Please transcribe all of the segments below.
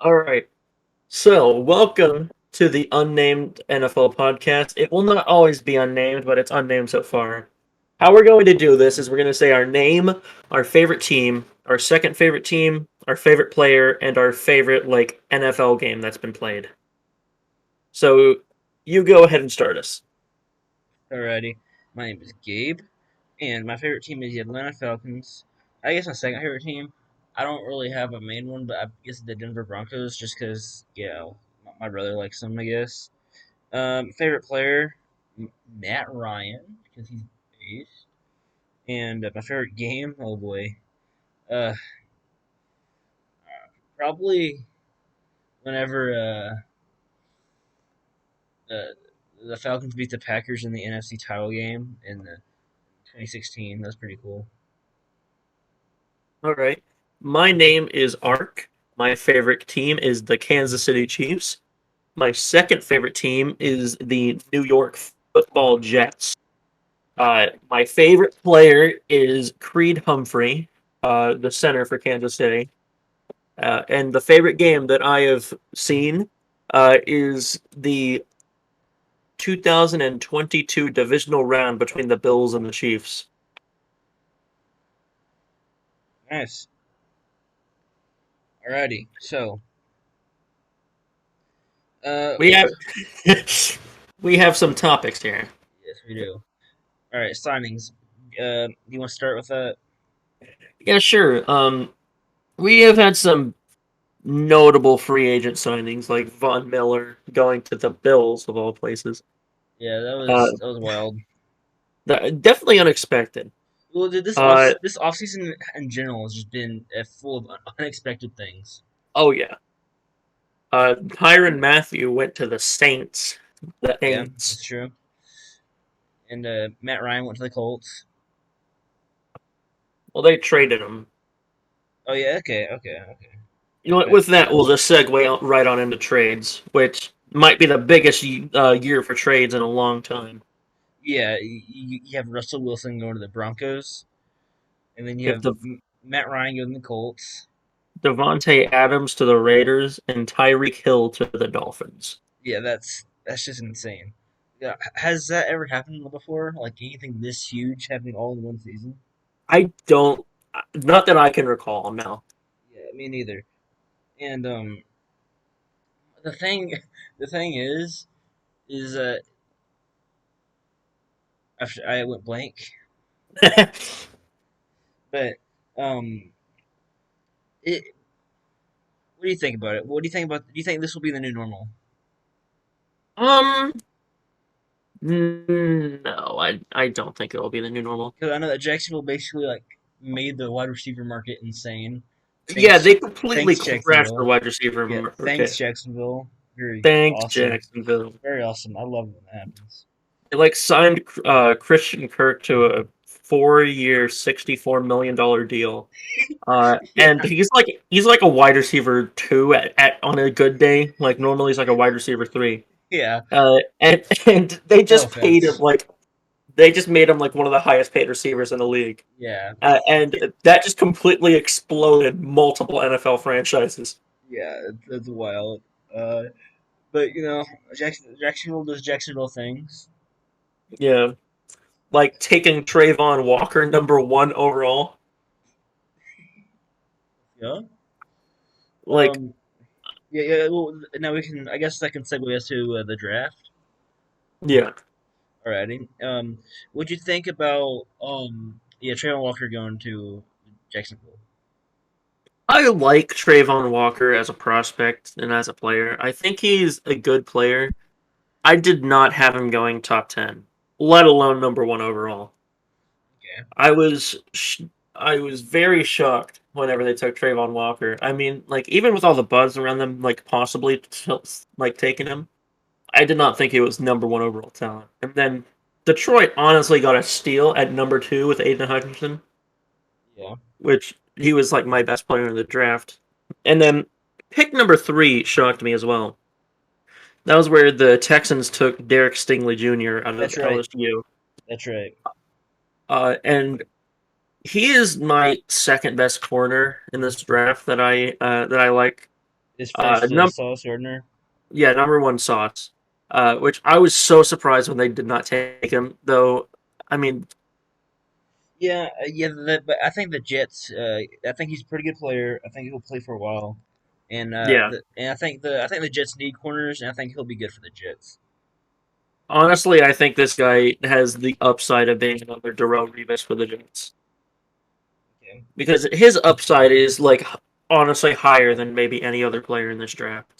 All right. So, welcome to the Unnamed NFL Podcast. It will not always be unnamed, but it's unnamed so far. How we're going to do this is we're going to say our name, our favorite team, our second favorite team, our favorite player, and our favorite NFL game that's been played. So, you go ahead and start us. Alrighty, my name is Gabe, and my favorite team is the Atlanta Falcons. I guess my second favorite team, I don't really have a main one, but I guess the Denver Broncos, just because, my brother likes them, I guess. Favorite player, Matt Ryan, because he's based. And my favorite game, oh boy, uh, probably whenever uh, the Falcons beat the Packers in the NFC title game in the 2016. That's pretty cool. All right. My name is Ark. My favorite team is the Kansas City Chiefs. My second favorite team is the New York Football Jets. My favorite player is Creed Humphrey, the center for Kansas City. And the favorite game that I have seen is the 2022 divisional round between the Bills and the Chiefs. Nice. Alrighty, so We have we have some topics here. yes, we do. All right, signings. Do you want to start with that? Yeah, sure. We have had some notable free agent signings like Von Miller going to the Bills of all places. Yeah, that Uh, was that was wild. Definitely unexpected. Well, this Uh, offseason in general has just been full of unexpected things. oh yeah. Tyrann Mathieu went to the Saints. The Yeah, Saints. that's true. And Matt Ryan went to the Colts. Well, they traded him. Oh yeah, okay. You know what? But With that, we'll just right on into trades, which might be the biggest year for trades in a long time. yeah, you have Russell Wilson going to the Broncos, and then you You have have Matt Ryan going to the Colts. Devontae Adams to the Raiders and Tyreek Hill to the Dolphins. Yeah, that's just insane. Yeah, has that ever happened before? Like anything this huge happening all in one season? I don't, not that I can recall. No. Yeah, me neither. And the thing, the thing is after I went blank, but um, it. What do you think about it? What do you think about? Do you think this will be the new normal? um, no, I don't think it'll be the new normal. Because I know that Jacksonville basically like made the wide receiver market insane. Yeah, Thanks, they completely thanks crashed the Jacksonville. wide receiver Yeah, market. thanks Jacksonville. Very Thanks, awesome. Jacksonville. Very awesome. I love when that happens. They signed Christian Kirk to a 4-year, $64 million deal. And Yeah. he's like a wide receiver two at on a good day. Like normally he's like a wide receiver three. Yeah. And they No just paid him offense. they just made him like one of the highest paid receivers in the league. Yeah. And that just completely exploded multiple NFL franchises. Yeah. That's wild. Uh, but Jacksonville does Jacksonville things. Yeah, like taking Trayvon Walker number 1 overall. Yeah. Like, Yeah. Well, now we can. I guess that can segue us to the draft. yeah, Alrighty. What'd you think about yeah, Trayvon Walker going to Jacksonville? I like Trayvon Walker as a prospect and as a player. I think he's a good player. I did not have him going top 10, let alone number 1 overall. Okay. I was sh- I was very shocked whenever they took Trayvon Walker. I mean, like even with all the buzz around them, like possibly taking him, I did not think he was number 1 overall talent. And then Detroit honestly got a steal at number 2 with Aiden Hutchinson, Yeah. which he was like my best player in the draft. And then pick number 3 shocked me as well. That was where the Texans took Derek Stingley Jr. out of That's right. LSU. That's right. And he is my second best corner in this draft that I like. His first Num Sauce Gardner. Yeah, number one Sauce. Which I was so surprised when they did not take him, though. I mean, Yeah, but I think the Jets. I think he's a pretty good player. I think he'll play for a while, and yeah. I think the Jets need corners, and I think he'll be good for the Jets. Honestly, I think this guy has the upside of being another Darrelle Revis for the Jets. Okay. Because his upside is, like, honestly higher than maybe any other player in this draft.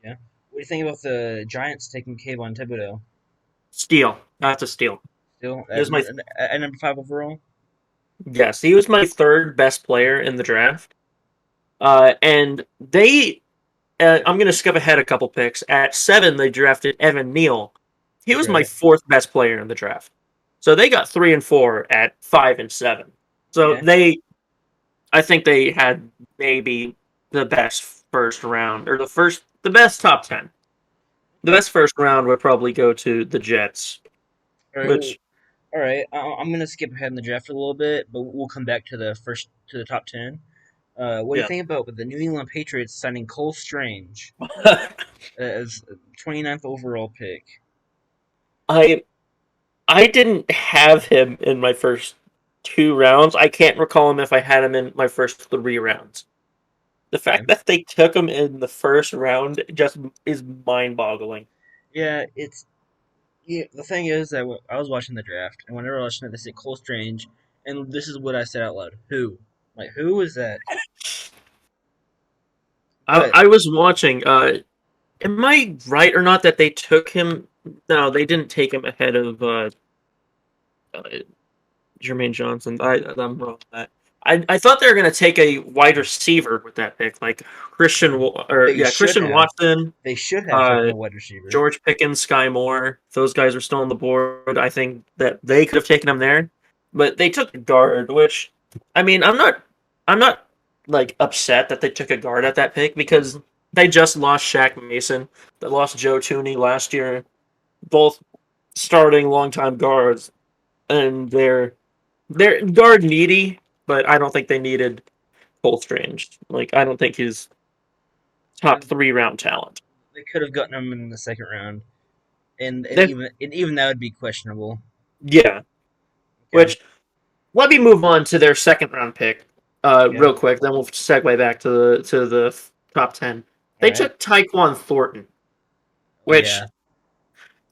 Yeah. What do you think about the Giants taking Kayvon Thibodeau? Steal. That's a steal. Still He was my at number 5 overall. Yes, he was my third best player in the draft. And I'm going to skip ahead a couple picks. At 7, they drafted Evan Neal. He That's was my right. fourth best player in the draft. So they got 3 and 4 at 5 and 7. So Okay. I think they had maybe the best first round, or the best top 10. The Okay. best first round would probably go to the Jets, All right. Well, which, all right. I'm gonna skip ahead in the draft a little bit, but we'll come back to the top 10. What do you yeah. think about the New England Patriots signing Cole Strange as 29th overall pick? I I didn't have him in my first 2 rounds. I can't recall him if I had him in my first 3 rounds. The Okay. fact that they took him in the first round just is mind-boggling. Yeah, the thing is that I was watching the draft, and whenever I was watching it, they said Cole Strange, and this is what I said out loud: Who? Like, who is that? But I was watching. Am I right or not that they took him? No, they didn't take him ahead of uh, Jermaine Johnson. I'm wrong on that. I thought they were going to take a wide receiver with that pick, like they should Christian have. Watson, They should have taken uh, a wide receiver. George Pickens, Sky Moore. Those guys are still on the board. I think that they could have taken him there, but they took a guard. Which, I mean, I'm not like upset that they took a guard at that pick because they just lost Shaq Mason. They lost Joe Tooney last year. Both starting longtime guards, and they're guard needy, but I don't think they needed Cole Strange. Like, I don't think he's Yeah, top 3 round talent. they could have gotten him in the second round, and They, even that would be questionable. yeah. Okay. Which, let me move on to their second round pick, Okay. real quick. Then we'll segue back to the top 10. All They right. took Tyquan Thornton, Oh which yeah.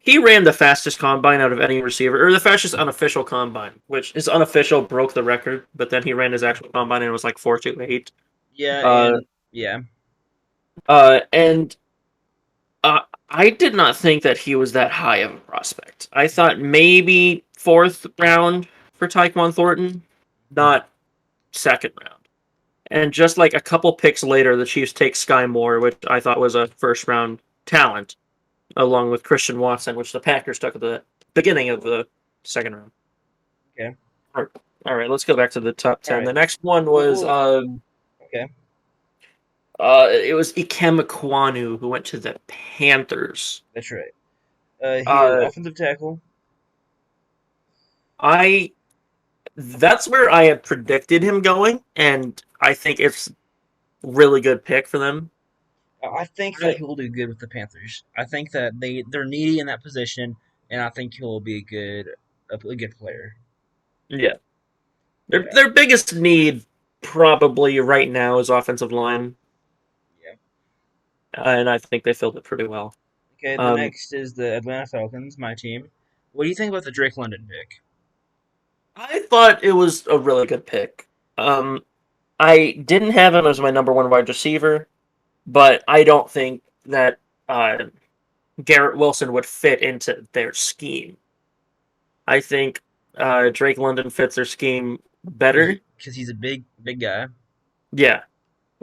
he ran the fastest combine out of any receiver, or the fastest unofficial combine, which his unofficial broke the record, but then he ran his actual combine and it was like 4.28. Yeah, Uh, and yeah. and I did not think that he was that high of a prospect. I thought maybe fourth round for Tyquan Thornton, not second round. And just like a couple picks later, the Chiefs take Sky Moore, which I thought was a first round talent, along with Christian Watson, which the Packers took at the beginning of the second round. Okay. All right, let's go back to the top All 10. right. The next one was Well, okay. it was Ikem Ekwonu, who went to the Panthers. That's right. He is Uh, offensive tackle. I That's where I had predicted him going, and I think it's really good pick for them. I think that I, he will do good with the Panthers. I think that they're needy in that position, and I think he'll be a good player. yeah, Yeah. their biggest need probably right now is offensive line, Yeah. and I think they filled it pretty well. Okay. The Um, next is the Atlanta Falcons, my team. What do you think about the Drake London pick? I thought it was a really good pick. Um, I didn't have him as my number one wide receiver, but I don't think that uh, Garrett Wilson would fit into their scheme. I think Drake London fits their scheme better. Because he's a big guy. Yeah,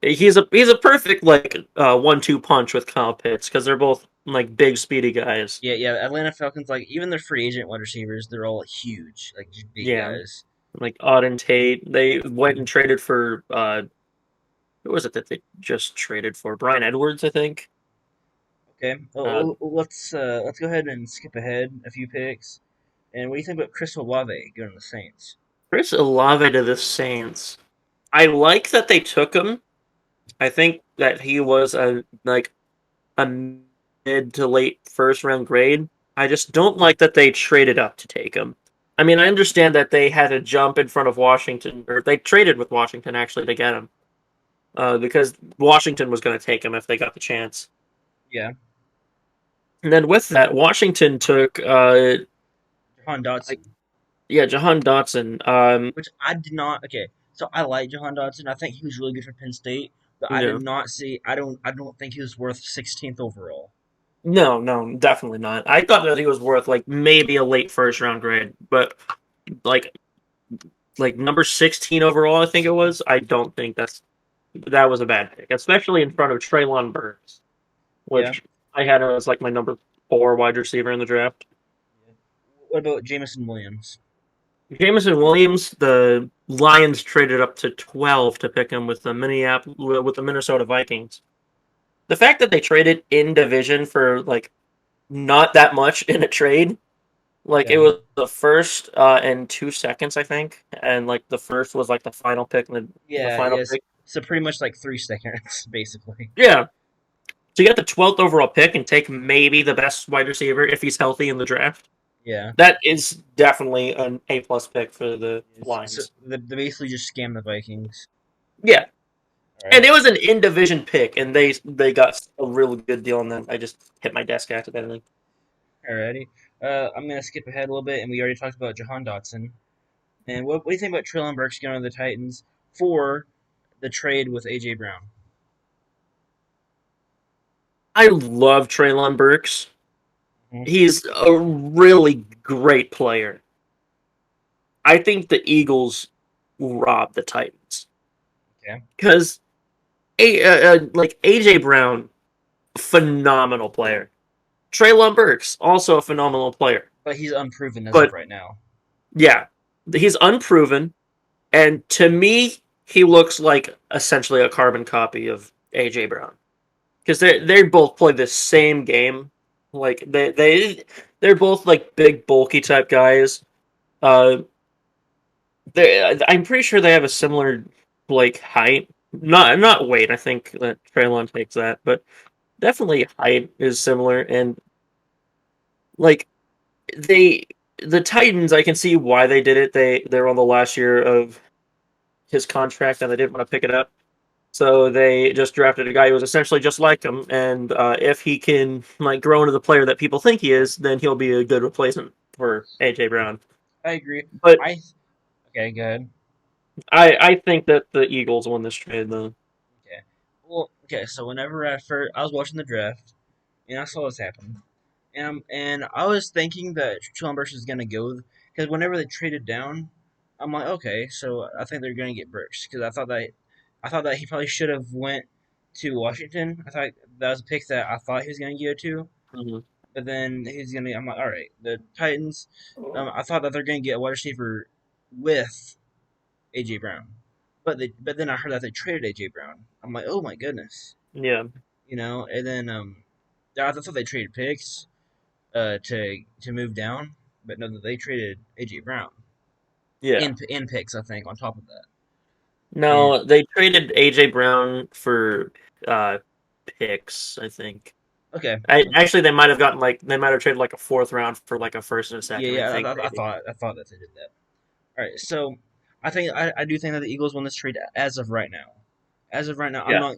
he's a perfect like 1-2 punch with Kyle Pitts because they're both like big, speedy guys. Yeah, yeah. Atlanta Falcons, like even their free agent wide receivers, they're all huge, like just big Yeah, guys. like Auden Tate. They went and traded for who was it that they just traded for? Brian Edwards, I think. Okay, Uh, let's go ahead and skip ahead a few picks. And what do you think about Chris Olave going to the Saints? Chris Olave to the Saints. I like that they took him. I think that he was a mid to late first round grade. I just don't like that they traded up to take him. I mean, I understand that they had to jump in front of Washington, or they traded with Washington actually to get him, because Washington was going to take him if they got the chance. Yeah. And then with that, Washington took, Jahan Dotson. Jahan Dotson. Which I did not. Okay, so I like Jahan Dotson. I think he was really good for Penn State, but I did Yeah. not see. I don't think he was worth 16th overall. No, no, definitely not. I thought that he was worth like maybe a late first round grade, but like number 16 overall, I think it was. I don't think that was a bad pick, especially in front of Traylon Burks, Yeah. which I had as like my number 4 wide receiver in the draft. What about Jamison Williams? Jameson Williams, the Lions traded up to 12 to pick him with the Minnesota Vikings. The fact that they traded in division for like not that much in a trade, like it Yeah. was the first and 2 seconds, I think, and like the first was like the final pick, and the Yeah. final Yes. pick. So pretty much like 3 seconds, basically. Yeah, to get the 12th overall pick and take maybe the best wide receiver if he's healthy in the draft, Yeah. that is definitely an A+ pick for the So Lions. they basically just scammed the Vikings. Yeah, All and right. it was an in division pick, and they got a really good deal on them. I just hit my desk accidentally. Alrighty. I'm gonna skip ahead a little bit, and we already talked about Jahan Dotson. And what do you think about Traylon Burks going to the Titans for the trade with AJ Brown? I love Traylon Burks. Mhm. He's a really great player. I think the Eagles robbed the Titans Okay. because like AJ Brown, phenomenal player. Traylon Burks, also a phenomenal player. But he's unproven as of But right now. yeah, he's unproven, and to me, he looks like essentially a carbon copy of AJ Brown because they both play the same game. Like they're both like big bulky type guys. Uh, I'm pretty sure they have a similar like height. Not weight. I think that Traylon takes that, but definitely height is similar. And like they, the Titans, I can see why they did it. They're on the last year of his contract and they didn't want to pick it up. So they just drafted a guy who was essentially just like him, and if he can like grow into the player that people think he is, then he'll be a good replacement for AJ Brown. I agree. But I Okay, good. I think that the Eagles won this trade though. Okay. Well, okay. So whenever I was watching the draft and I saw this happen, and I was thinking that Schellenberg was gonna go because whenever they traded down, I'm like, okay, so I think they're gonna get Burks because I thought that he probably should have went to Washington. I thought that was a pick that I thought he was gonna go to, Mhm. but then he's gonna. I'm like, all right, the Titans. I thought that they're gonna get a wide receiver with AJ Brown, but then I heard that they traded AJ Brown. I'm like, oh my goodness, Yeah, and then I thought they traded picks to move down, but no, they traded AJ Brown yeah. in picks. I think on top of that. And No, they traded AJ Brown for uh picks, I think. okay, Actually they might have gotten like they might have traded like a fourth round for like a first and a yeah, second, I yeah, think maybe. I thought that they did that. All right, so I do think that the Eagles won this trade as of right now. As of right now, I'm Yeah. not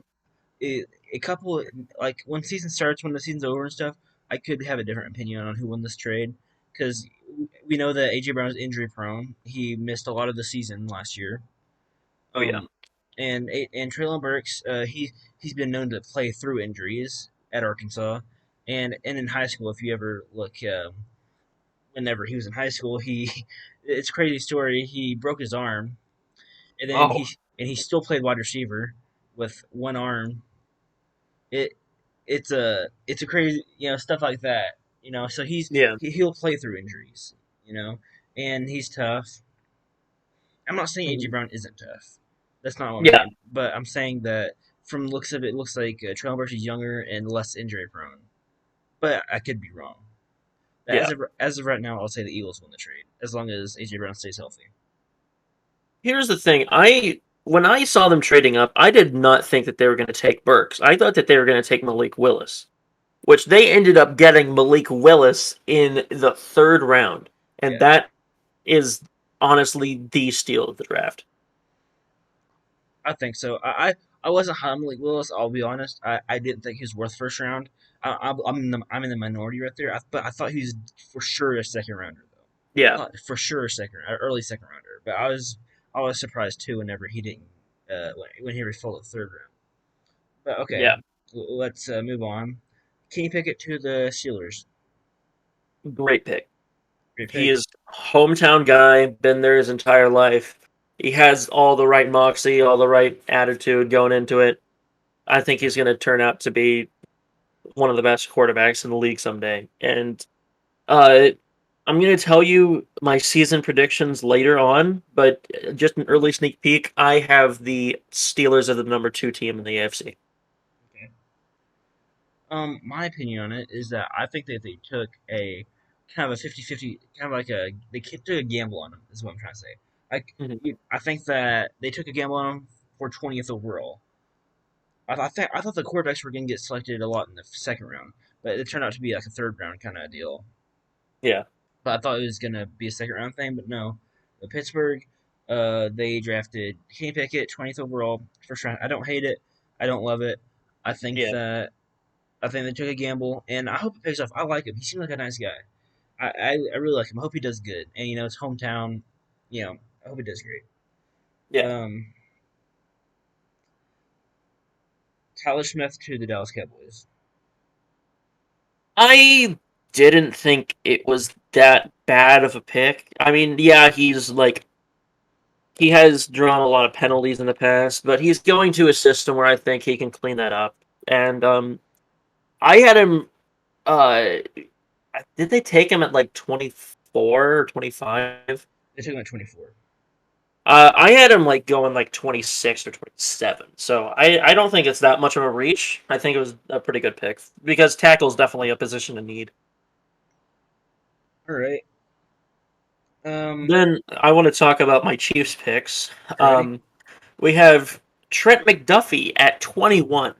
a couple like when season starts, when the season's over and stuff. I could have a different opinion on who won this trade because we know that AJ Brown is injury prone. He missed a lot of the season last year. Oh yeah. Um, and Traylon Burks, he's been known to play through injuries at Arkansas, and in high school. If you ever look, whenever he was in high school, he it's a crazy story. He broke his arm, and then Oh, he still played wide receiver with one arm. It it's a crazy stuff like that. So yeah. he'll play through injuries. And he's tough. I'm not saying AJ Mhm. Brown isn't tough. That's not what I'm Yeah. saying. But I'm saying that from the looks of it, looks like Traylon Burks is younger and less injury prone. But I could be wrong. Yeah. As of right now, I'll say the Eagles win the trade as long as AJ Brown stays healthy. Here's the thing. when I saw them trading up, I did not think that they were going to take Burks. I thought that they were going to take Malik Willis, which they ended up getting Malik Willis in the third round, and Yeah, that is honestly the steal of the draft. I think so. I wasn't high on Malik Willis. I'll be honest. I didn't think he was worth first round. I'm in the minority right there. But I thought he was for sure a second rounder though. Yeah, For sure a second, early second rounder. But I was surprised too whenever he didn't when he fell at third round. But okay, yeah, let's move on. Kenny Pickett to the Steelers. great pick. Great He pick. is hometown guy, been there his entire life. He has all the right moxie, all the right attitude going into it. I think he's going to turn out to be one of the best quarterbacks in the league someday. And uh, I'm going to tell you my season predictions later on, but just an early sneak peek. I have the Steelers as the number 2 team in the AFC. Okay. My opinion on it is that I think that they took a kind of a 50-50, kind of like they took a gamble on him. Is what I'm trying to say. Like Mhm. I think that they took a gamble on him for 20th overall. I thought the quarterbacks were going to get selected a lot in the second round, but it turned out to be like a third round kind of deal. Yeah, But I thought it was going to be a second round thing, but no. Pittsburgh, they drafted Kenny Pickett 20th overall, first round. I don't hate it. I don't love it. I think yeah, that I think they took a gamble, and I hope it pays off. I like him. He seems like a nice guy. I really like him. I hope he does good. And it's hometown. I hope he does great. yeah. Um, Tyler Smith to the Dallas Cowboys. I didn't think it was that bad of a pick. I mean, yeah, he has drawn a lot of penalties in the past, but he's going to a system where I think he can clean that up. And I had him. Uh, did they take him at like 24 or 25? They took him at 24. I had him like going like 26 or 27. So I don't think it's that much of a reach. I think it was a pretty good pick because tackle's definitely a position of need. All right. Then I want to talk about my Chiefs picks. Alrighty. We have Trent McDuffie at 21.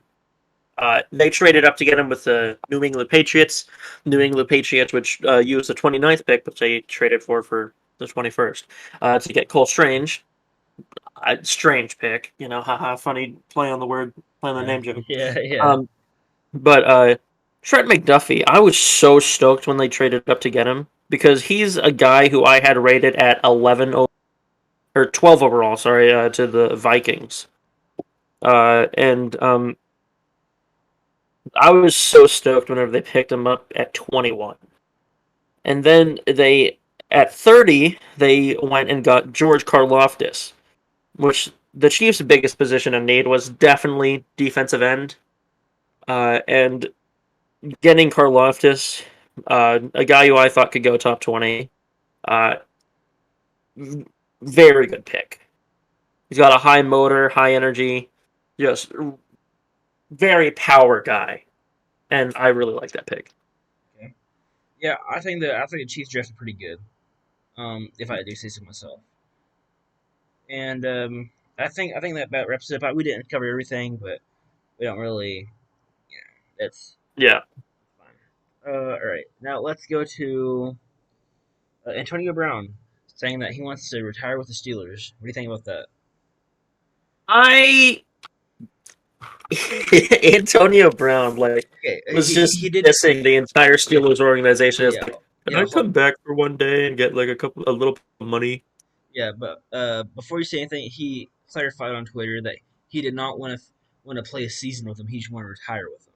They traded up to get him with the New England Patriots. New England Patriots, which used the 29th pick, which they traded for the 21st, to get Cole Strange. Strange pick, haha, funny play on the word, play on the Yeah. name joke. Yeah. Yeah. Um, but Trent McDuffie, I was so stoked when they traded up to get him because he's a guy who I had rated at 11 or 12 overall, sorry, to the Vikings. And I was so stoked whenever they picked him up at 21. And then at 30, they went and got George Karlaftis, which the Chiefs' biggest position of need was definitely defensive end. And getting Karlaftis, a guy who I thought could go top 20, uh, very good pick. He's got a high motor, high energy, just very power guy. And I really like that pick. Okay. Yeah. I think the Chiefs drafted pretty good. If I do say so myself. And I think that about wraps it up. We didn't cover everything, but we don't really. That's Yeah. fine. All right. Now let's go to Antonio Brown saying that he wants to retire with the Steelers. What do you think about that? I Antonio Brown Okay, was just he did. dissing the entire Steelers organization. It's Yeah, like, can yeah. I come back for one day and get like a little money? Yeah, but before you say anything, he clarified on Twitter that he did not want to play a season with him. He just wanted to retire with him.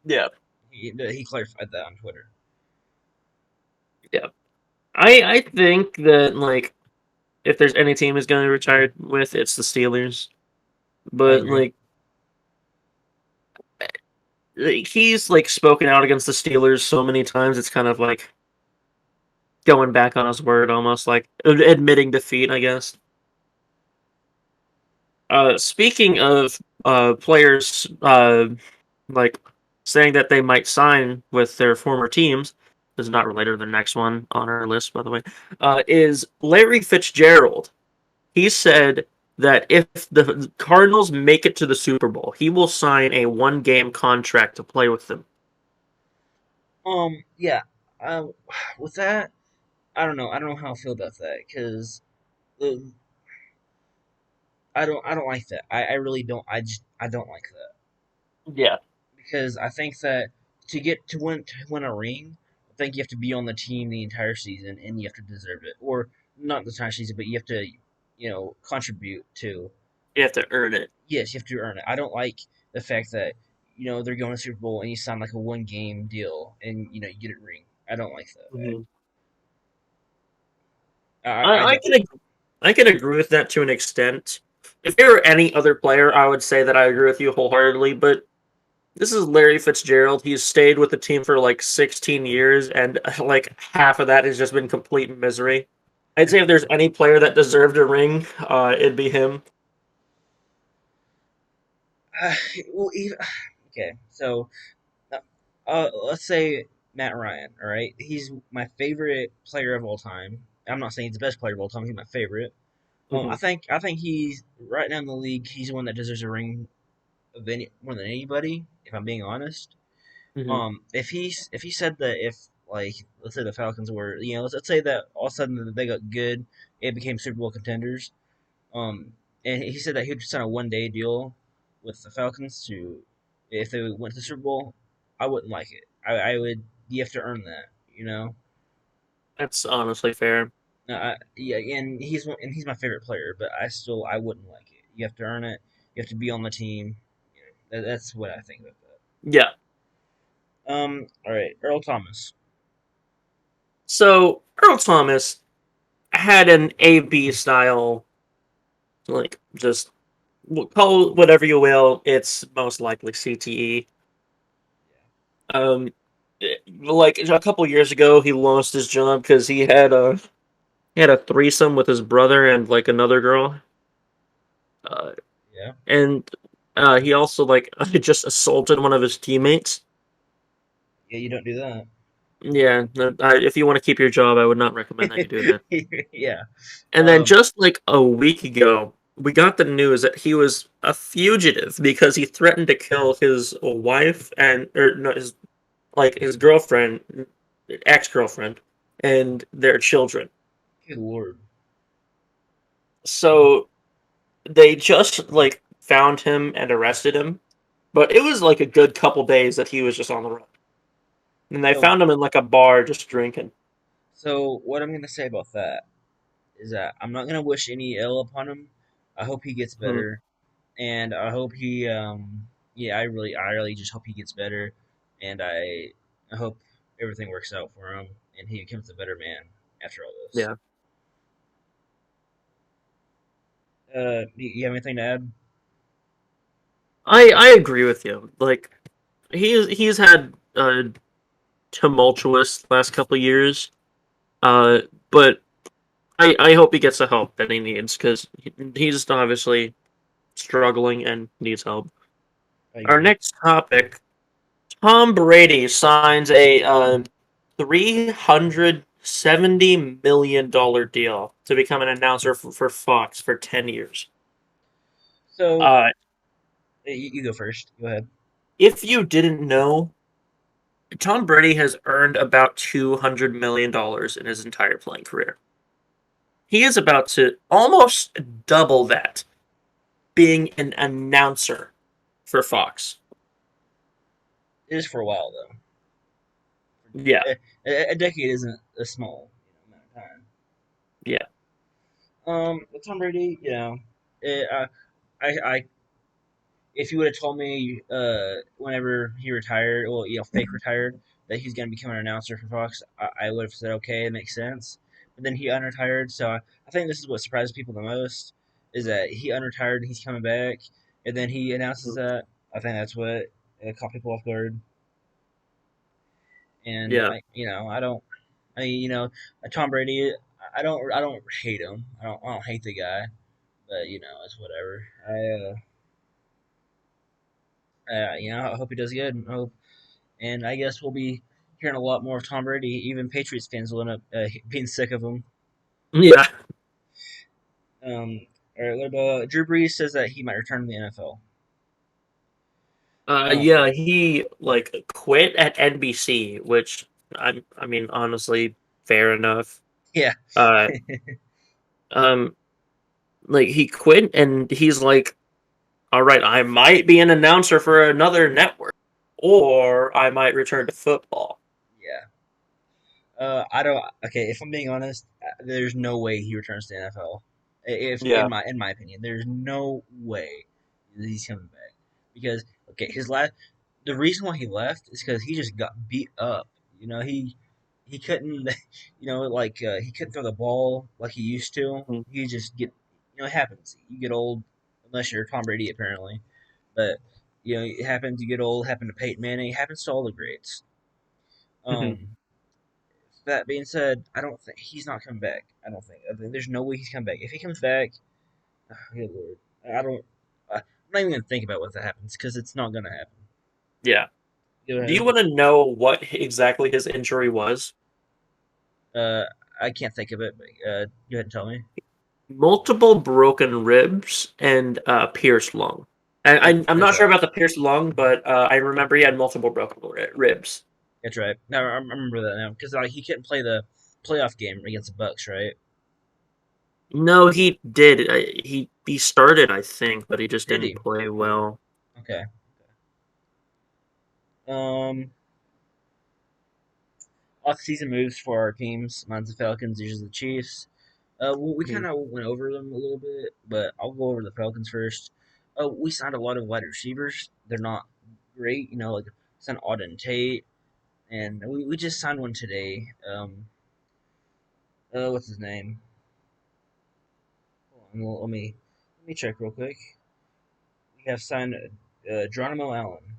Yeah, He clarified that on Twitter. yeah. I think that if there's any team is going to retire with, it's the Steelers. I But agree. he's spoken out against the Steelers so many times. It's kind of like going back on his word, almost like admitting defeat, I guess. Speaking of players like saying that they might sign with their former teams, this is not related to the next one on our list, by the way, is Larry Fitzgerald. He said that if the Cardinals make it to the Super Bowl, he will sign a one-game contract to play with them. Yeah. Um, with that, I don't know. I don't know how I feel about that because I don't like that. I really don't. I don't like that Yeah, because I think that to win a ring, I think you have to be on the team the entire season and you have to deserve it, or not the entire season, but you have to contribute to. you have to earn it. Yes, you have to earn it. I don't like the fact that they're going to Super Bowl and you sign like a 1 game deal and you get a ring. I don't like that. Mhm. I I don't. can I can agree with that to an extent. If there were any other player, I would say that I agree with you wholeheartedly. But this is Larry Fitzgerald. He's stayed with the team for like 16 years, and like half of that has just been complete misery. I'd say if there's any player that deserved a ring, it'd be him. Uh, well, even, okay, so uh, let's say Matt Ryan. All right, he's my favorite player of all time. I'm not saying he's the best player of all time. He's my favorite. Hmm. I think he's right now in the league. He's the one that deserves a ring of any more than anybody. If I'm being honest. Hmm. If he said that if like let's say the Falcons were let's say that all of a sudden they got good, it became Super Bowl contenders. Um, and he said that he would sign a 1 day deal with the Falcons to if they went to the Super Bowl. I wouldn't like it. I would. You have to earn that. You know. That's honestly fair. No, yeah, and he's my favorite player, but I wouldn't like it. You have to earn it. You have to be on the team. That's what I think about Yeah. that. All right, Earl Thomas. So Earl Thomas had an AB style, like just call it whatever you will. It's most likely CTE. Um, like a couple years ago, he lost his job because he had a threesome with his brother and like another girl. Uh, Yeah, and he also like just assaulted one of his teammates. yeah, you don't do that. Yeah, if you want to keep your job, I would not recommend that you do that. Yeah. And then just like a week ago, we got the news that he was a fugitive because he threatened to kill his wife and or no, his girlfriend, ex-girlfriend, and their children. Good lord. So they just like found him and arrested him, but it was like a good couple days that he was just on the run. And they So, found him in like a bar just drinking. so what I'm gonna say about that is that I'm not gonna wish any ill upon him. I hope he gets Mhm. better, and I hope he yeah, I really just hope he gets better, and I hope everything works out for him and he becomes a better man after all this. Yeah, You have anything to add? I agree with you. Like he's had tumultuous last couple years. But I hope he gets the help that he needs because he's obviously struggling and needs help. I Our agree. next topic: Tom Brady signs a $370 million deal to become an announcer for Fox for 10 years. So Uh, you go first. Go ahead. if you didn't know, Tom Brady has earned about $200 million in his entire playing career. He is about to almost double that being an announcer for Fox. It is for a while though. Yeah, A decade isn't a small amount of time. yeah. With Tom Brady, I if you would have told me whenever he retired, well, fake retired, that he's going to become an announcer for Fox, I would have said okay, it makes sense. But then he unretired, so I think this is what surprises people the most is that he unretired and he's coming back, and then he announces that. I think that's what caught people off guard. And Yeah. I don't. I mean, Tom Brady. I don't hate him. I don't hate the guy, but it's whatever. I hope he does good. I hope, and I guess we'll be hearing a lot more of Tom Brady. Even Patriots fans will end up being sick of him. Yeah. Um, All right, what about Drew Brees says that he might return to the NFL. I don't think. Yeah, he like quit at NBC, which I mean, honestly, fair enough. Yeah, Uh, um, like he quit and he's like, all right, I might be an announcer for another network, or I might return to football. yeah. I don't. Okay, if I'm being honest, there's no way he returns to the NFL. If Yeah. in my opinion, there's no way that he's coming back because okay, his last the reason why he left is because he just got beat up. You know, he couldn't, he couldn't throw the ball like he used to. Mhm. He just get, it happens. You get old, unless you're Tom Brady apparently, but it happens. You get old. Happened to Peyton Manning. It happens to all the greats. Mhm. Um, that being said, I don't think he's not coming back. I think there's no way he's coming back. If he comes back, good lord, I don't. I'm not even gonna think about what that happens because it's not gonna happen. Yeah. Go Do you ahead. want to know what exactly his injury was? Uh, I can't think of it, but go ahead and tell me. Multiple broken ribs and pierced lung. I'm That's not sure right. about the pierced lung, but I remember he had multiple broken ribs. That's right. Now I remember that now because he couldn't play the playoff game against the Bucks, right? No, he did. He started, I think, but he just Did didn't he? play well. Okay. Um, off-season moves for our teams. Mine's the Falcons. Yours is the Chiefs. Well, we Mhm. kind of went over them a little bit, but I'll go over the Falcons first. We signed a lot of wide receivers. They're not great, like signed Auden Tate, and we just signed one today. What's his name? Hold on, let me check real quick. We have signed Geronimo Allen.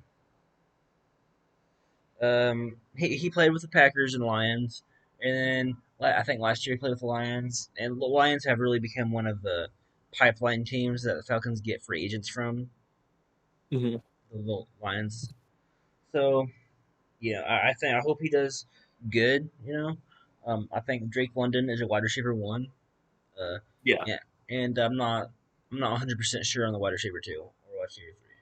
He played with the Packers and Lions, and then I think last year he played with the Lions, and the Lions have really become one of the pipeline teams that the Falcons get free agents from. Mhm. The Lions. So yeah, I hope he does good. I think Drake London is a wide receiver one. Uh, Yeah. yeah, and I'm not 100% sure on the wide receiver two or wide receiver three.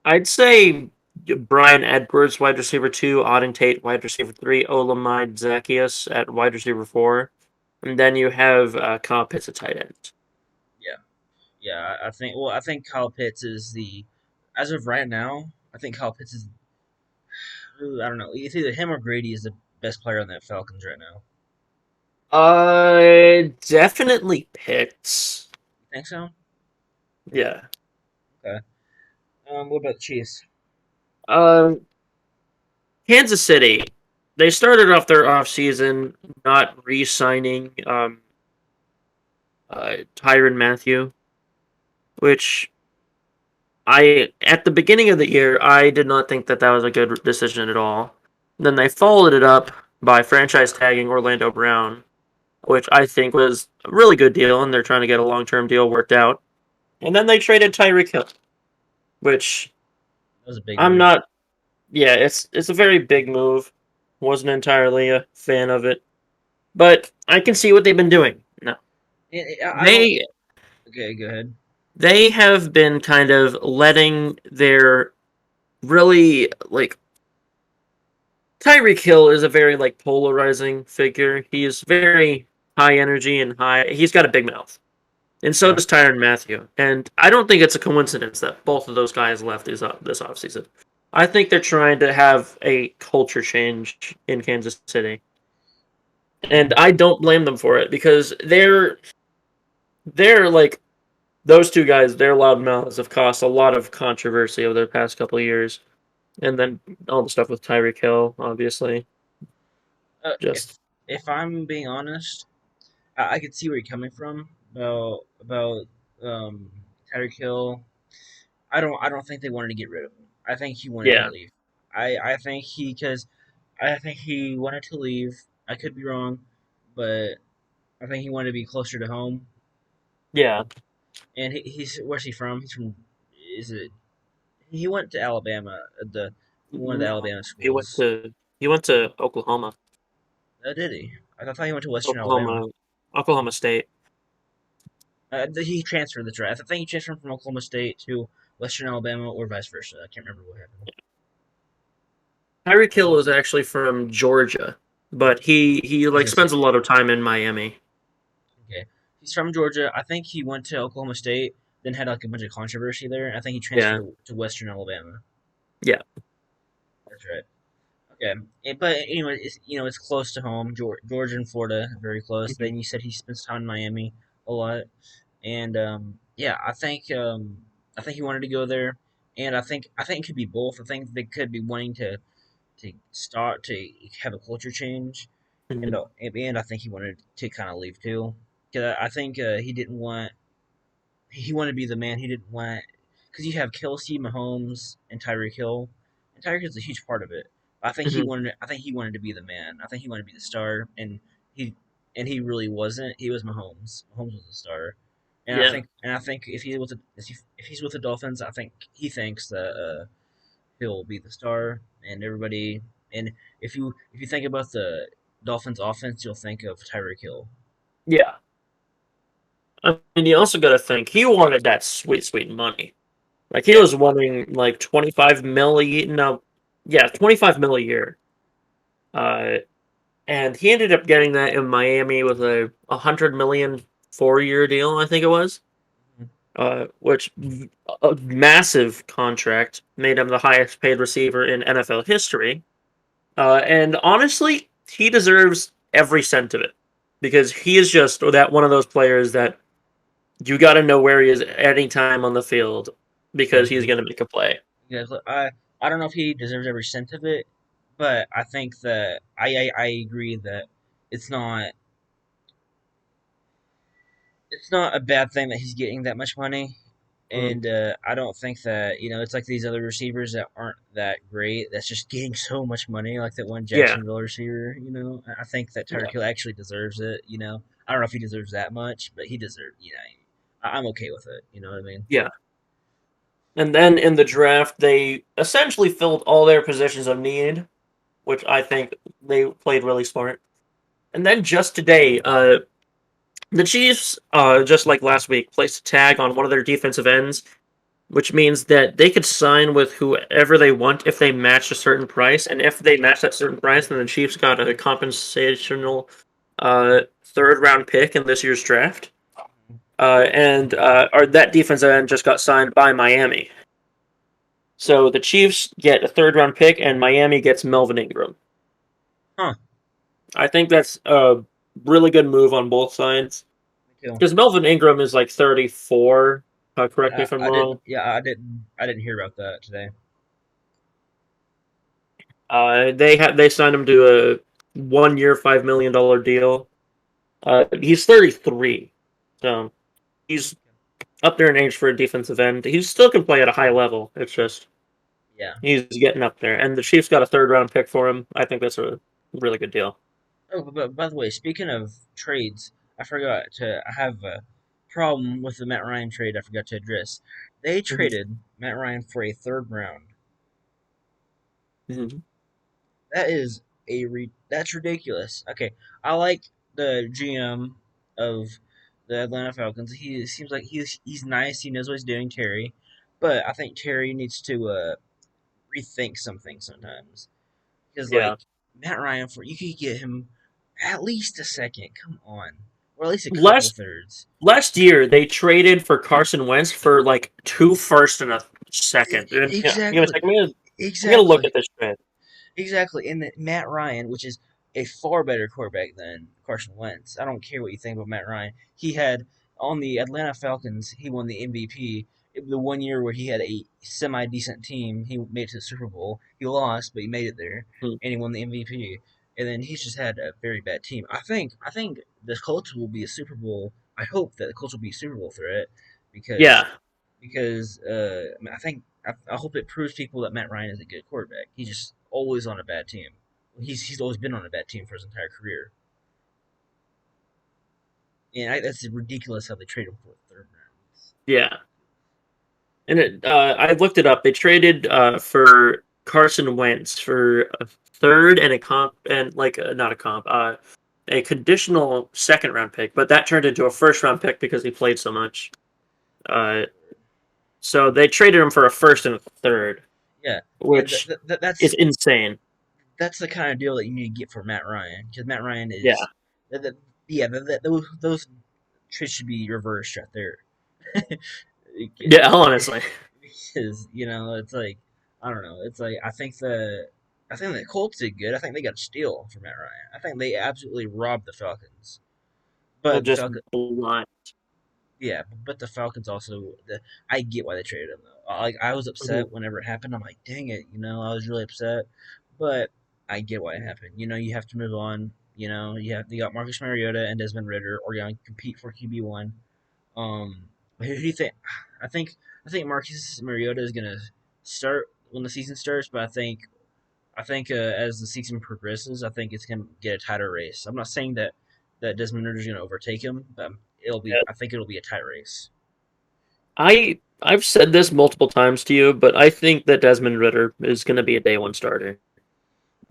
I'd say Brian Edwards, wide receiver two, Auden Tate, wide receiver three, Olamide Zacchaeus at wide receiver four, and then you have Kyle Pitts at tight end. Yeah, yeah. I think Kyle Pitts is the as of right now. I think Kyle Pitts is. I don't know. It's either him or Grady is the best player on that Falcons right now. Definitely Pitts. You think so? Yeah. Okay. What about the Chiefs? Um, Kansas City. They started off their offseason not re-signing Tyron Matthew, which I at the beginning of the year I did not think that was a good decision at all. Then they followed it up by franchise tagging Orlando Brown, which I think was a really good deal, and they're trying to get a long-term deal worked out. And then they traded Tyreek Hill, which That was a big I'm move. not. Yeah, it's a very big move. Wasn't entirely a fan of it, but I can see what they've been doing. No, I don't. they Okay, go ahead. they have been kind of letting their really like Tyreek Hill is a very like polarizing figure. He's very high energy and high. He's got a big mouth, and so Yeah. does Tyron Matthew. And I don't think it's a coincidence that both of those guys left this offseason. I think they're trying to have a culture change in Kansas City, and I don't blame them for it because they're like those two guys. Their loud mouths have caused a lot of controversy over the past couple of years, and then all the stuff with Tyreek Hill, obviously, If just I'm being honest, I could see where you're coming from about Tyreek Hill. I don't think they wanted to get rid of him. I think he wanted to yeah. leave. I think I think he wanted to leave. I could be wrong, but I think he wanted to be closer to home. Yeah. And he's where's he from? He's from is it he went to Alabama, the one of the No, Alabama he went schools. to he went to Oklahoma. Did he? I thought he went to Western Alabama. Oklahoma Oklahoma State. He transferred the draft. I think he transferred from Oklahoma State to Western Alabama or vice versa. I can't remember what happened. Tyreek Hill is actually from Georgia, but he I was like gonna say, spends a lot of time in Miami. okay, he's from Georgia. I think he went to Oklahoma State, then had like a bunch of controversy there. I think he transferred Yeah, to Western Alabama. yeah. That's right. Okay, but anyway, it's close to home. Georgia and Florida, very close. Mhm. Then you said he spends time in Miami a lot, and yeah, I think he wanted to go there, and I think it could be both. I think they could be wanting to start to have a culture change, and Mhm. I think he wanted to kind of leave too. 'Cause I think he wanted to be the man. He didn't want because you have Kelsey, Mahomes, and Tyreek Hill, and Tyreek Hill's a huge part of it. Mhm. I think he wanted to be the man. I think he wanted to be the star, he he really wasn't. He was Mahomes. Mahomes was the star, Yeah, and I think if he's with the Dolphins, I think he thinks that he'll be the star, and everybody. And if you think about the Dolphins offense, you'll think of Tyreek Hill. yeah. I mean, you also got to think he wanted that sweet, sweet money. Like he Yeah. was wanting like 25 mil a year. No, yeah, 25 mil a year. Uh, and he ended up getting that in Miami with a 100 million 4 year deal. I think it was. Which a massive contract made him the highest paid receiver in NFL history. And honestly, he deserves every cent of it because he is just that one of those players that you got to know where he is at any time on the field because he's Exactly. going to make a play. Exactly. I don't know if he deserves every cent of it, but I think that I agree that it's not it's not a bad thing that he's getting that much money. Mm. And I don't think that it's like these other receivers that aren't that great. That's just getting so much money, like that one Yeah, Jacksonville receiver. I think that yeah, Tyreek Hill actually deserves it. I don't know if he deserves that much, but he deserves. I'm okay with it. You know what I mean? yeah. And then in the draft, they essentially filled all their positions of need, which I think they played really smart. And then just today, the Chiefs, just like last week, placed a tag on one of their defensive ends, which means that they could sign with whoever they want if they match a certain price. And if they match that certain price, then the Chiefs got a compensational third round pick in this year's draft. And that defensive end just got signed by Miami. So the Chiefs get a third round pick, and Miami gets Melvin Ingram. Huh? I think that's a really good move on both sides Me too. because Melvin Ingram is like 34. Correct me if I'm I didn't. wrong. Yeah, I didn't hear about that today. They signed him to a 1 year, $5 million deal. He's 33, so he's up there in age for a defensive end. He still can play at a high level. It's just Yeah. he's getting up there, and the Chiefs got a third round pick for him. I think that's a really good deal. Oh, but by the way, speaking of trades, I have a problem with the Matt Ryan trade. I forgot to address. They Mhm. traded Matt Ryan for a third round. Mhm. That's ridiculous. Okay, I like the GM of the Atlanta Falcons. He seems like he's nice. He knows what he's doing, Terry. But I think Terry needs to rethink something sometimes. Because Yeah. like Matt Ryan, for you could get him at least a second. Come on, or at least a couple Last thirds. last year they traded for Carson Wentz for like two first and a second. And, yeah, give me a Exactly, second. I'm gonna look exactly. at this trade. Exactly. And Matt Ryan, which is a far better quarterback than Carson Wentz. I don't care what you think about Matt Ryan. He had on the Atlanta Falcons, he won the MVP. The 1 year where he had a semi decent team, he made it to the Super Bowl. He lost, but he made it there, Hmm. and he won the MVP. And then he's just had a very bad team. I think the Colts will be a Super Bowl. I hope that the Colts will be a Super Bowl threat because Yeah, I hope it proves people that Matt Ryan is a good quarterback. He's just always on a bad team. He's always been on a bad team for his entire career, and that's ridiculous how they trade him for a third round. yeah. And I looked it up. They traded for Carson Wentz for a third and a comp and like not a comp. a conditional second-round pick, but that turned into a first-round pick because he played so much. So they traded him for a first and a third, Yeah, and which is insane. that's the kind of deal that you need to get for Matt Ryan, because Matt Ryan Yeah, is yeah, those trades should be reversed right there. yeah. Honestly, Because it's like I don't know. It's like I think the Colts did good. I think they got a steal from Matt Ryan. I think they absolutely robbed the Falcons. they're But the just Falcons, blind. yeah, but the Falcons also. I get why they traded him though. Like I was Mhm. upset whenever it happened. I'm like, dang it, I was really upset. But I get why it happened. You have to move on. You got Marcus Mariota and Desmond Ritter, or compete for QB1. Who do you think? I think I think Marcus Mariota is gonna start when the season starts, but I think as the season progresses, I think it's gonna get a tighter race. I'm not saying that Desmond Ritter is gonna overtake him, but I think it'll be a tight race. I've said this multiple times to you, but I think that Desmond Ritter is going to be a day one starter.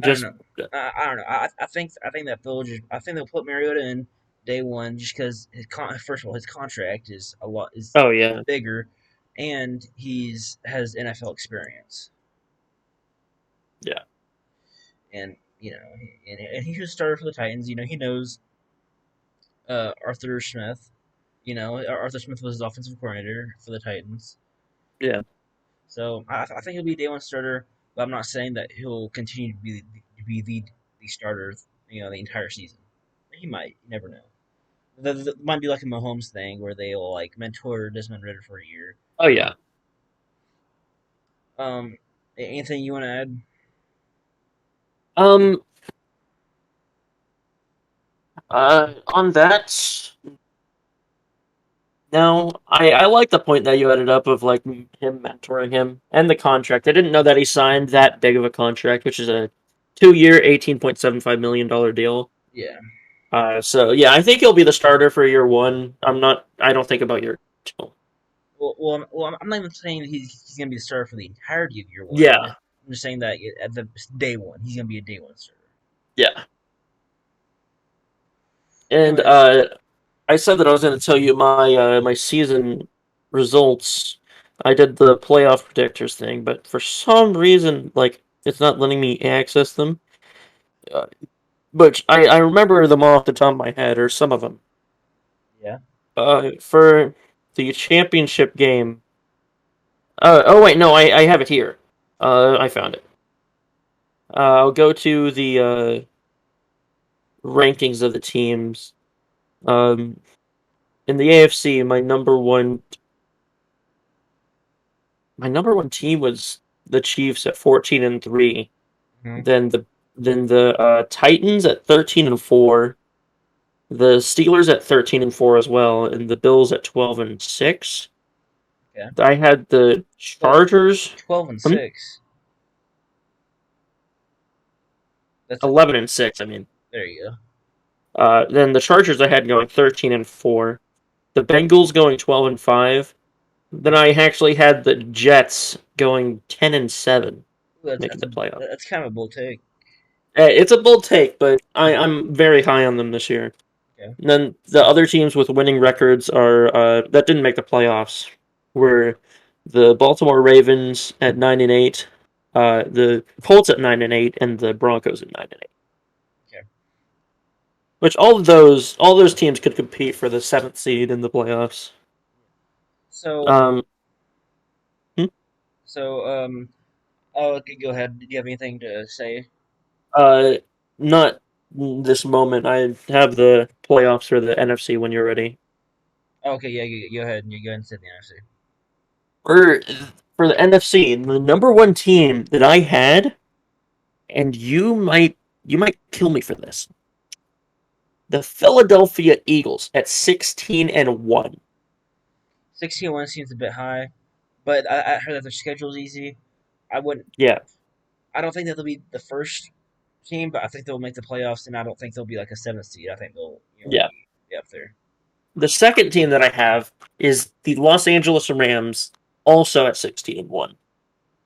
I don't Just know. I don't know. I think that I think they'll put Mariota in day one just because first of all his contract is oh yeah, bigger, and he's has NFL experience. yeah, And and he was started for the Titans. He knows Arthur Smith. Arthur Smith was his offensive coordinator for the Titans. yeah. So I think he'll be a day one starter, but I'm not saying that he'll continue to be the starter. The entire season. He might. You never know. Might be like a Mahomes thing where they'll like mentor Desmond Ritter for a year. Oh yeah. Um, anything you want to add? Um. On that, no, I like the point that you added up of like him mentoring him and the contract. I didn't know that he signed that big of a contract, which is a 2-year, $18.75 million deal. Yeah. So yeah, I think he'll be the starter for year one. I'm not. I don't think about year two. I'm not even saying that he's going to be the starter for the entirety of year one. Yeah, I'm just saying that at the day one, he's going to be a day one starter. yeah. And Anyways, I said that I was going to tell you my season results. I did the playoff predictors thing, but for some reason, like it's not letting me access them. Uh, but I remember them off the top of my head, or some of them. yeah. For the championship game. Oh wait, no, I have it here. I found it. I'll go to the rankings of the teams. Um, in the AFC, my number one team was the Chiefs at 14-3. Hmm. Then the Titans at 13-4. The Steelers at 13-4 as well, and the Bills at 12-6. Yeah. I had the 12, Chargers 12 and hmm, 6. That's 11-6. I mean, There you go. then the Chargers I had going 13-4. The Bengals going 12-5. Then I actually had the Jets going 10-7, Ooh, that's making that's the a playoff. that's kind of a bold take. It's a bold take, but I'm very high on them this year. Okay. And then the other teams with winning records are that didn't make the playoffs were the Baltimore Ravens at 9-8, the Colts at 9-8, and the Broncos at 9-8. Okay. Which all those teams could compete for the seventh seed in the playoffs. So Um, hmm? so oh, okay, go ahead. Did you have anything to say? uh, not this moment. I have the playoffs for the NFC when you're ready. Okay, yeah, go ahead. You go ahead and say the NFC. For for the NFC, the number one team that I had, and you might kill me for this. The Philadelphia Eagles at 16-1. 16-1 seems a bit high, but I heard that their schedule's easy. I wouldn't. Yeah, I don't think that they'll be the first team, but I think they'll make the playoffs, and I don't think they'll be like a seventh seed. I think they'll yeah. be up there. The second team that I have is the Los Angeles Rams, also at 16-1.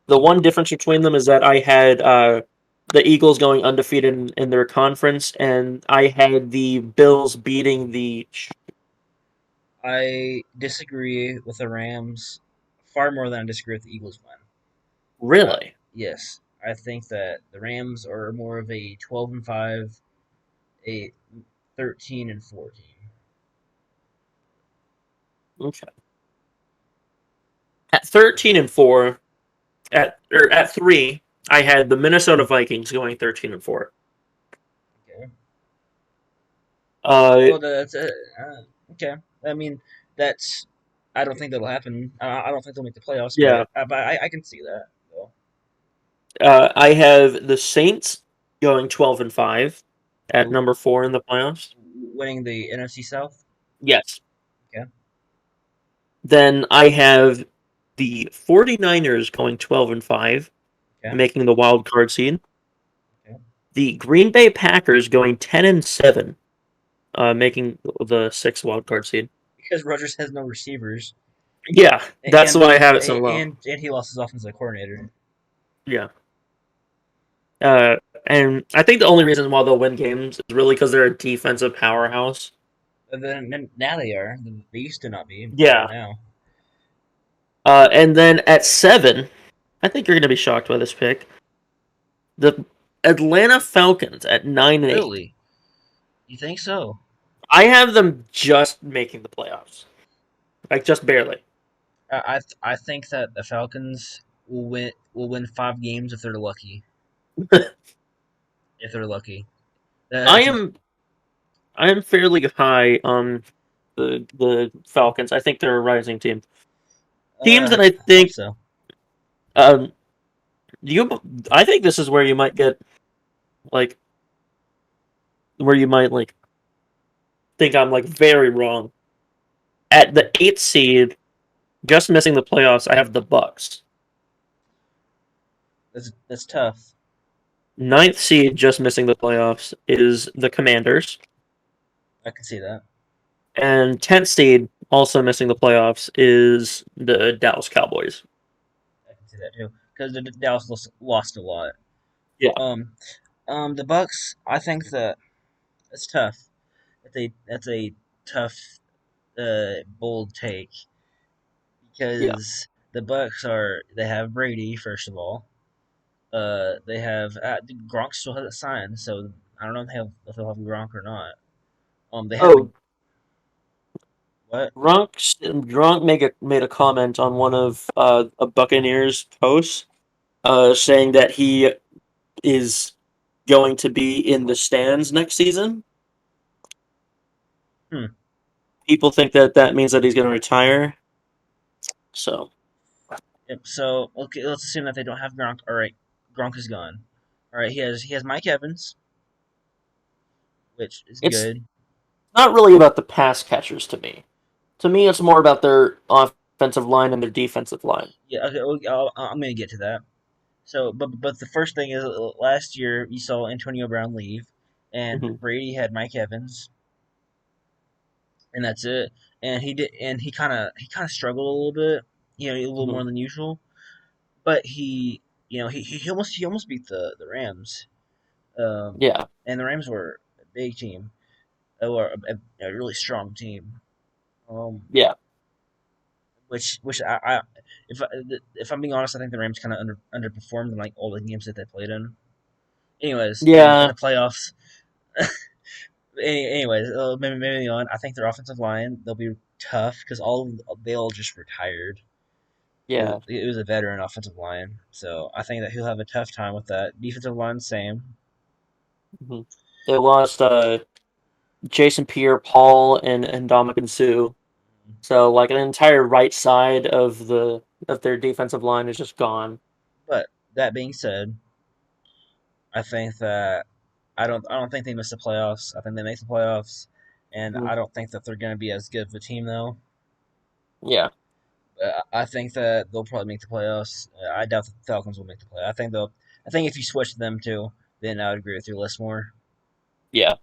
The one difference between them is that I had the Eagles going undefeated in their conference, and I had the Bills beating the. I disagree with the Rams far more than I disagree with the Eagles win. Really? Yes, I think that the Rams are more of a 12-5, a 13-4 team. Okay. At 13-4, at 3, I had the Minnesota Vikings going 13-4. Okay. Uh, Well, that's okay. I mean, that's. I don't think that'll happen. I don't think they'll make the playoffs, yeah. but I can see that. Though. I have the Saints going 12-5 at Ooh, number 4 in the playoffs. winning the NFC South. Yes. Okay. Then I have the 49ers going 12-5, Okay. making the wild card seed. Okay. The Green Bay Packers going 10-7, making the sixth wild card seed. Because Rodgers has no receivers, Yeah, that's and why I have it so low. and he lost his offensive coordinator. Yeah. Uh, and I think the only reason why they'll win games is really because they're a defensive powerhouse. And then now they are. They used to not be, but they are Yeah. now. And then at 7, I think you're going to be shocked by this pick. The Atlanta Falcons at 9-8. Really? You think so? I have them just making the playoffs, like just barely. I think that the Falcons will win 5 games if they're lucky. If they're lucky. I That's a, am I am fairly high on the Falcons. I think they're a rising team. Teams that I hope think so. um you I think this is where you might get like where you might like think I'm like very wrong. At the 8th seed, just missing the playoffs, I have the Bucks. That's tough. Ninth seed, just missing the playoffs, is the Commanders. I can see that. And 10th seed, also missing the playoffs, is the Dallas Cowboys. I can see that too. Because the Dallas lost a lot. Yeah. Um, the Bucks. I think that it's tough. That's a tough, bold take Yeah. because the Bucks they have Brady first of all. They have Gronk still hasn't signed, so I don't know if they'll have Gronk or not. They have a Oh, what? Gronk made a comment on one of a Buccaneers posts, saying that he is going to be in the stands next season. Hmm. People think that that means that he's going to retire. So Yep. So okay, let's assume that they don't have Gronk. All right, Gronk is gone. All right, he has Mike Evans, which is it's good. not really about the pass catchers to me. To me, it's more about their offensive line and their defensive line. Yeah. Okay. I'm gonna get to that. So, but the first thing is last year you saw Antonio Brown leave, and Hmm. Brady had Mike Evans, and that's it. And he kind of struggled a little bit, a little Hmm. more than usual. But he almost beat the Rams, Yeah, and the Rams were a big team, or a really strong team. Um, yeah, which if I'm being honest, I think the Rams kind of underperformed in like all the games that they played in. Anyways, in yeah, the playoffs. Anyways, moving on. I think their offensive line they'll be tough because they all just retired. yeah. It was a veteran offensive line, so I think that he'll have a tough time with that. Defensive line, same. Hmm. They lost Jason Pierre-Paul and Dominican Sue. So like an entire right side of their defensive line is just gone. But that being said, I think that I don't think they miss the playoffs. I think they make the playoffs, and Mhm. I don't think that they're going to be as good of a team though. Yeah, I think that they'll probably make the playoffs. I doubt the Falcons will make the play. I think they'll. I think if you switch them to, then I would agree with your list more. yeah.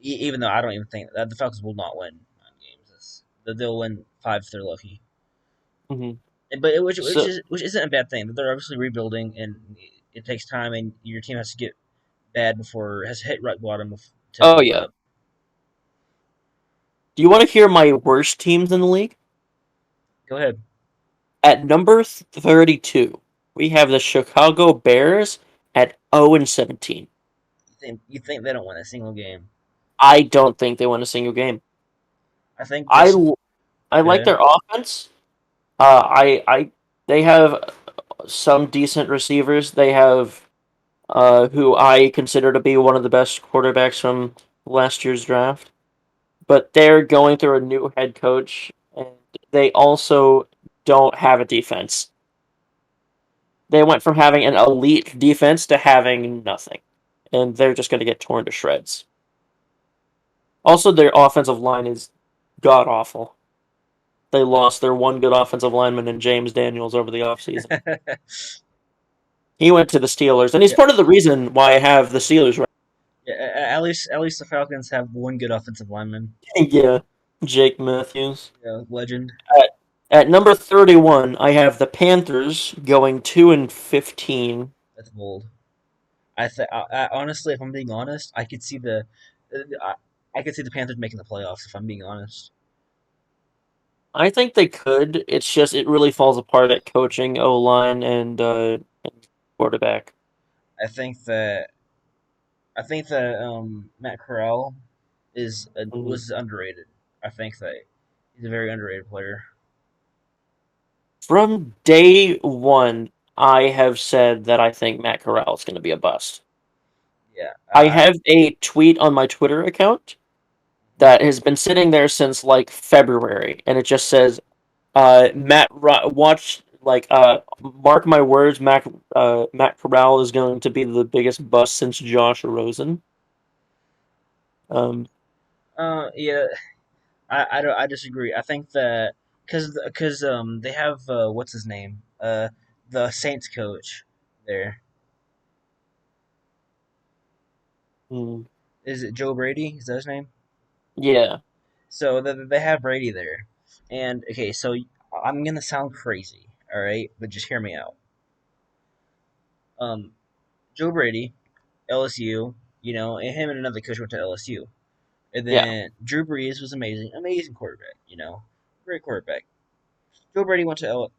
Even though I don't even think that the Falcons will not win 9 games. They'll win 5 if they're lucky. Hmm. But which So isn't a bad thing. They're obviously rebuilding, and it takes time, and your team has to get bad before it has to hit rock bottom to Oh build yeah. up. Do you want to hear my worst teams in the league? Go ahead. At number 32, we have the Chicago Bears at 0-17. You think they don't win a single game? I don't think they won a single game. I think I this. I Go like ahead. their offense. I they have some decent receivers. They have who I consider to be one of the best quarterbacks from last year's draft. But they're going through a new head coach, and they also don't have a defense. They went from having an elite defense to having nothing, and they're just going to get torn to shreds. Also, their offensive line is god awful. They lost their one good offensive lineman in James Daniels over the offseason. He went to the Steelers, and he's Yeah, part of the reason why I have the Steelers right. yeah. At least the Falcons have one good offensive lineman. Yeah, Jake Matthews. Yeah, legend. At, at number 31, I have the Panthers going 2-15. That's bold. I honestly, if I'm being honest, I, I could see the Panthers making the playoffs. If I'm being honest, I think they could. It's just it really falls apart at coaching, O line, and quarterback. I think that Matt Corral Mhm. was underrated. I think that he's a very underrated player. From day one, I have said that I think Matt Corral is going to be a bust. Yeah, I have a tweet on my Twitter account that has been sitting there since like February, and it just says, watch mark my words, Matt Corral is going to be the biggest bust since Josh Rosen." Um, yeah, I disagree. I think that because they have what's his name the Saints coach there. mm, Is it Joe Brady? Is that his name? yeah, So they have Brady there, and okay, so I'm gonna sound crazy, all right, but just hear me out. Um, Joe Brady, LSU, and him and another coach went to LSU, and yeah, then Drew Brees was amazing, amazing quarterback, great quarterback. Joe Brady went to.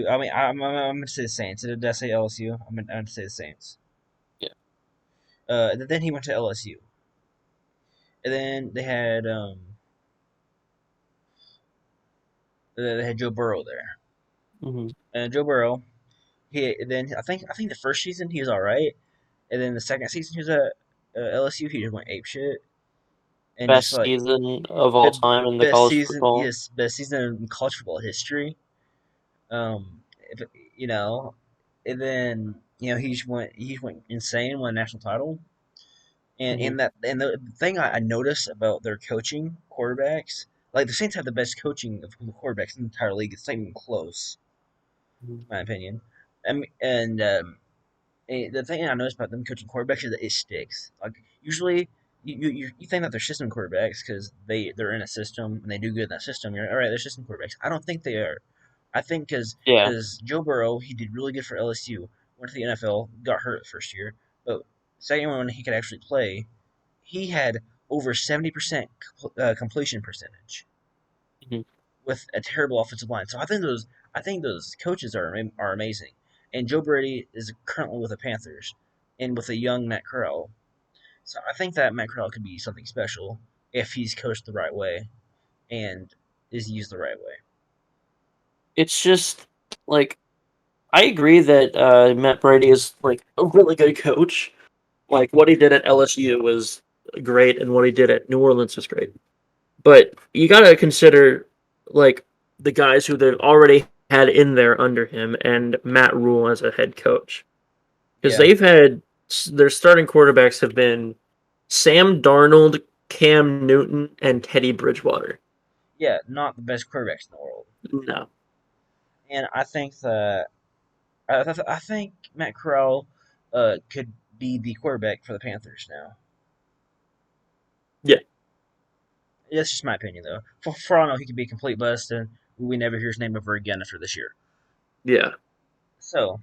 I mean, I'm gonna say the Saints. Did I say LSU? I'm gonna say the Saints. yeah. Then he went to LSU, and then they had Joe Burrow there, Hmm. and Joe Burrow. I think the first season he was all right, and then the second season he was at LSU. He just went ape shit and just Best like season of all be- time in the best college season. football. Yes, best season in college football history. If, you know, and then he just went insane, won a national title. And Hmm. the thing I notice about their coaching quarterbacks, like the Saints have the best coaching of quarterbacks in the entire league. It's not even close, Hmm. in my opinion. I mean, and the thing I noticed about them coaching quarterbacks is that it sticks. Like usually, you think that they're system quarterbacks because they're in a system and they do good in that system. You're like, all right, they're system quarterbacks. I don't think they are. I think Yeah. because Joe Burrow, he did really good for LSU, went to the NFL, got hurt the first year, but second one when he could actually play, he had over 70% completion percentage Hmm. with a terrible offensive line. So I think those coaches are amazing. And Joe Brady is currently with the Panthers and with a young Matt Corral. So I think that Matt Corral could be something special if he's coached the right way and is used the right way. It's just like I agree that Matt Brady is like a really good coach. Like what he did at LSU was great, and what he did at New Orleans was great. But you gotta consider like the guys who they've already had in there under him, and Matt Rule as a head coach, because Yeah, they've had their starting quarterbacks have been Sam Darnold, Cam Newton, and Teddy Bridgewater. yeah, not the best quarterbacks in the world. No, And I think that I think Matt Corral could be the quarterback for the Panthers now. yeah, That's just my opinion, though. For all I know, he could be a complete bust, and we never hear his name ever again after this year. yeah. So,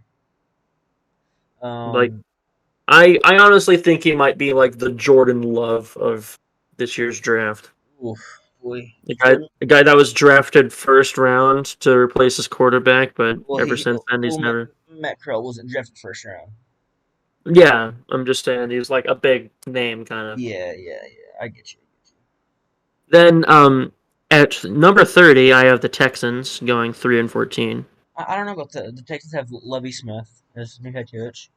Like Um, I honestly think he might be like the Jordan Love of this year's draft. oof, boy, The guy, Jordan. the guy that was drafted first round to replace his quarterback, but Well, ever since then he's well, never. Matt Corral wasn't drafted first round. Yeah, I'm just saying he's like a big name kind of. Yeah, yeah, yeah. I get you. Then at number 30, I have the Texans going 3-14. I don't know about the Texans have Lovie Smith as new head coach.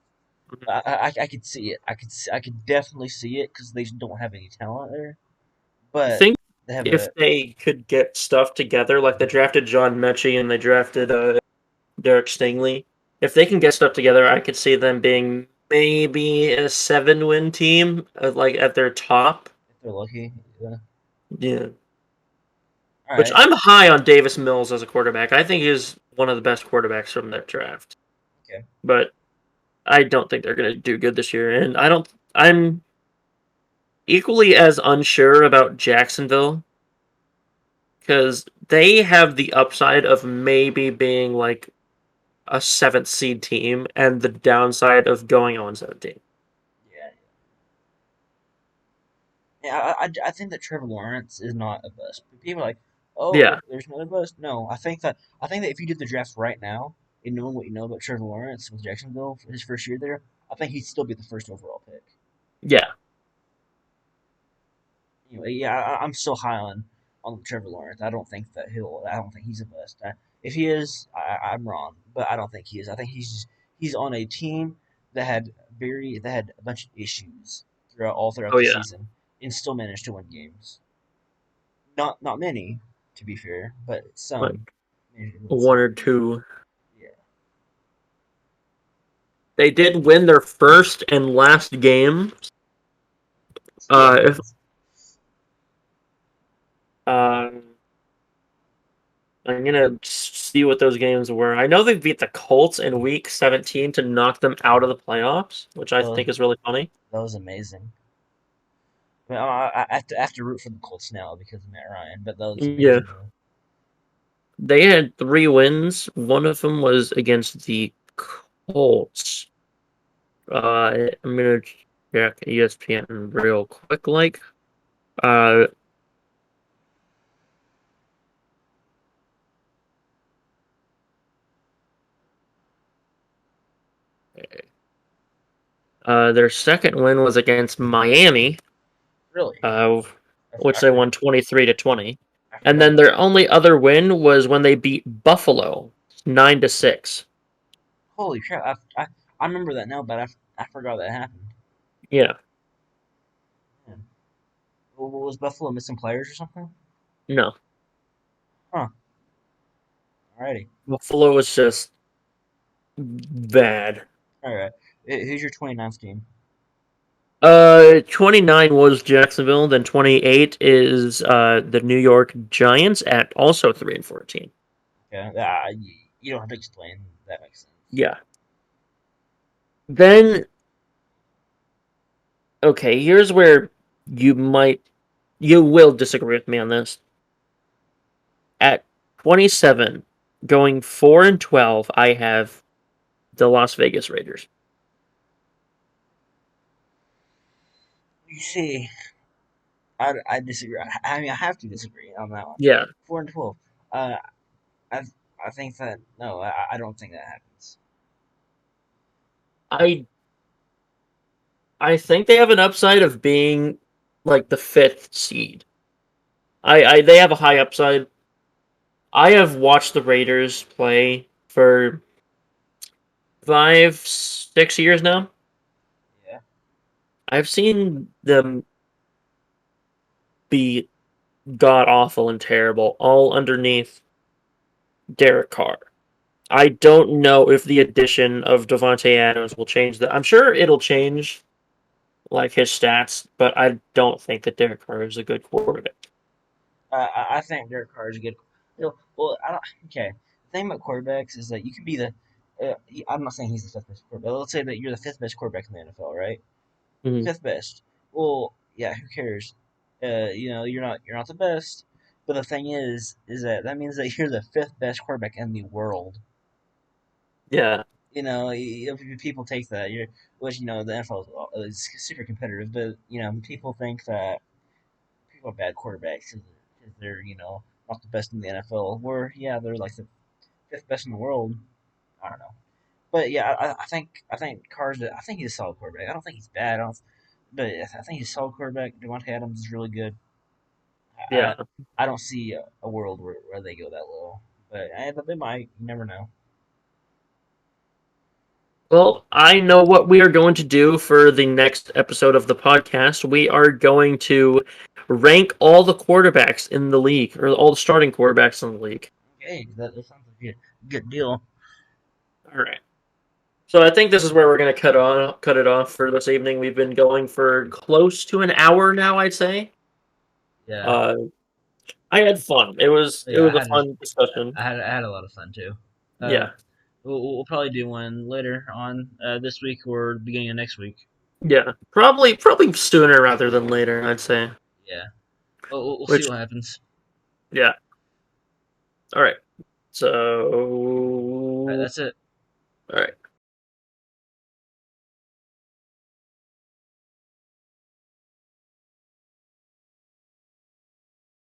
I could see it. I could definitely see it because they don't have any talent there. I But think they have if a they could get stuff together, like they drafted John Mechie and they drafted Derek Stingley, if they can get stuff together, I could see them being maybe a 7-win team, like at their top. if they're lucky. Yeah. Yeah. All Which right. I'm high on Davis Mills as a quarterback. I think he's one of the best quarterbacks from that draft. Okay. But I don't think they're going to do good this year. And I'm equally as unsure about Jacksonville because they have the upside of maybe being like a seventh seed team and the downside of going on 17. Yeah. Yeah. I think that Trevor Lawrence is not a bust. People are like, oh, Yeah, there's another bust. No, I think that if you did the draft right now and knowing what you know about Trevor Lawrence with Jacksonville for his first year there, I think he'd still be the first overall pick. yeah. Anyway, yeah, I'm still high on Trevor Lawrence. I don't think that he'll. I don't think he's a bust. If he is, I'm wrong, but I don't think he is. I think he's on a team that had a bunch of issues throughout Oh, the yeah. season and still managed to win games. Not many, to be fair, but some Like managed to win one some or games. two. Yeah, They did win their first and last game. If Seattle's. uh, I'm gonna see what those games were. I know they beat the Colts in Week 17 to knock them out of the playoffs, which I Uh, think is really funny. that was amazing. I, mean, I have to root for the Colts now because of Matt Ryan, but that was Yeah, amazing. Though. they had 3 wins. One of them was against the Colts. I'm gonna check ESPN real quick. Uh, their second win was against Miami, Really, uh, which I, they won 23-20. I And forgot then about their that. only other win was when they beat Buffalo 9-6. Holy crap! I remember that now, but I forgot that happened. Yeah, Man. Was Buffalo missing players or something? no, Huh. Alrighty. Buffalo was just bad. All right. Who's your 29th team? 29 was Jacksonville. Then 28 is the New York Giants at also 3-14. Okay. You don't have to explain. That makes sense. Yeah. Then okay, here's where you might you will disagree with me on this. At 27, going 4-12, I have the Las Vegas Raiders. You see, I disagree. I mean, I have to disagree on that one. Yeah, 4-12. Uh, I I think that no, I don't think that happens. I I think they have an upside of being like the fifth seed. I they have a high upside. I have watched the Raiders play for 5, 6 years now. Yeah. I've seen them be god awful and terrible, all underneath Derek Carr. I don't know if the addition of Devontae Adams will change that. I'm sure it'll change like his stats, but I don't think that Derek Carr is a good quarterback. I think Derek Carr is good. Well, I don't. Okay. The thing about quarterbacks is that you can be the. I'm not saying he's the fifth best quarterback. Let's say that you're the fifth best quarterback in the NFL, right? Mhm. Fifth best. Well, yeah. Who cares? You're not the best. But the thing is that means that you're the fifth best quarterback in the world. Yeah, People take that. Which the NFL is super competitive, but people think that people are bad quarterbacks because they're not the best in the NFL. Where yeah, they're like the fifth best in the world. I don't know, but yeah, I think Carr's. I think he's a solid quarterback. I don't think he's bad. But I think he's a solid quarterback. Devontae Adams is really good. I Yeah. don't I don't see a world where they go that low, but they might. You never know. Well, I know what we are going to do for the next episode of the podcast. We are going to rank all the quarterbacks in the league, or all the starting quarterbacks in the league. Okay, that sounds like a good deal. All right. So I think this is where we're going to cut it off for this evening. We've been going for close to an hour now, I'd say. Yeah. Uh, I had fun. It Yeah, was a fun discussion. I had a lot of fun too. Uh, Yeah. we'll probably do one later on this week or beginning of next week. Yeah. Probably sooner rather than later, I'd say. Yeah, we'll see Which what happens. yeah. All right. All right, So that's it. all right.